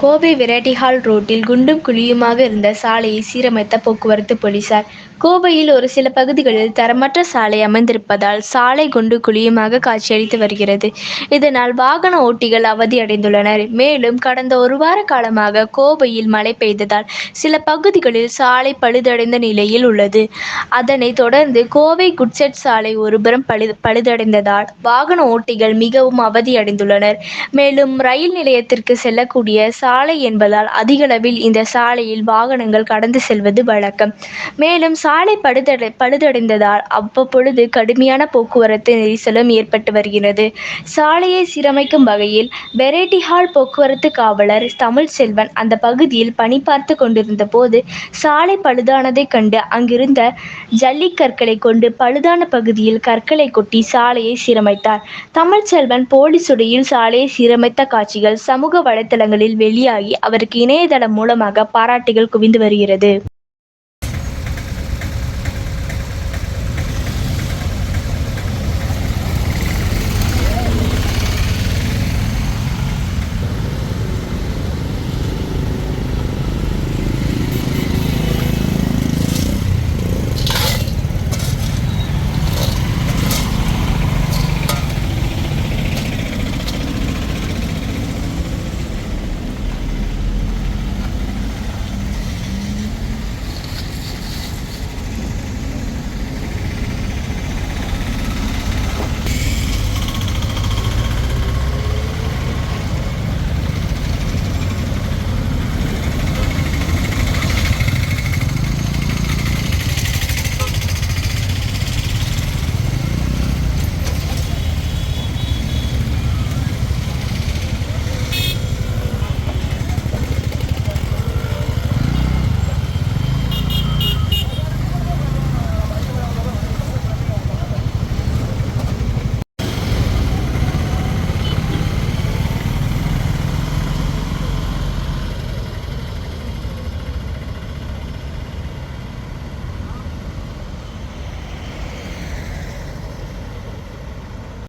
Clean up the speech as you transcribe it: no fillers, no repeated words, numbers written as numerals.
Kovai variety hall ரோட்டில் குண்டும் குழியுமாக இருந்த சாலையை சீரமைத்த போக்குவரத்து போலீசார். கோவையில் ஒரு சில பகுதிகளில் தரமற்ற சாலை அமைந்திருப்பதால் சாலை குண்டு குழியுமாக காட்சியளித்து வருகிறது. இதனால் வாகன ஓட்டிகள் அவதியடைந்துள்ளனர். மேலும் கடந்த ஒரு வார காலமாக கோவையில் மழை பெய்ததால் சில பகுதிகளில் சாலை பழுதடைந்த நிலையில் உள்ளது. அதனைத் தொடர்ந்து கோவை குட்செட் சாலை ஒருபுறம் பழுதடைந்ததால் வாகன ஓட்டிகள் மிகவும் அவதியடைந்துள்ளனர். மேலும் ரயில் நிலையத்திற்கு செல்லக்கூடிய சாலை என்பதால் அதிகளவில் இந்த சாலையில் வாகனங்கள் கடந்து செல்வது வழக்கம். மேலும் சாலை பழுதடைந்ததால் அவ்வப்பொழுது கடுமையான போக்குவரத்து நெரிசலும் ஏற்பட்டு வருகிறது. சாலையை சீரமைக்கும் வகையில் வெரைட்டி ஹால் போக்குவரத்து காவலர் தமிழ்செல்வன் அந்த பகுதியில் பணி பார்த்து கொண்டிருந்த போது சாலை பழுதானதை கண்டு அங்கிருந்த ஜல்லிக்கற்களை கொண்டு பழுதான பகுதியில் கற்களை கொட்டி சாலையை சீரமைத்தார். தமிழ்செல்வன் போலீஸ் உடையில் சாலையை சீரமைத்த காட்சிகள் சமூக வலைதளங்களில் வெளியாகி அவருக்கு இணையதளம் மூலமாக பாராட்டுகள் குவிந்து வருகிறது.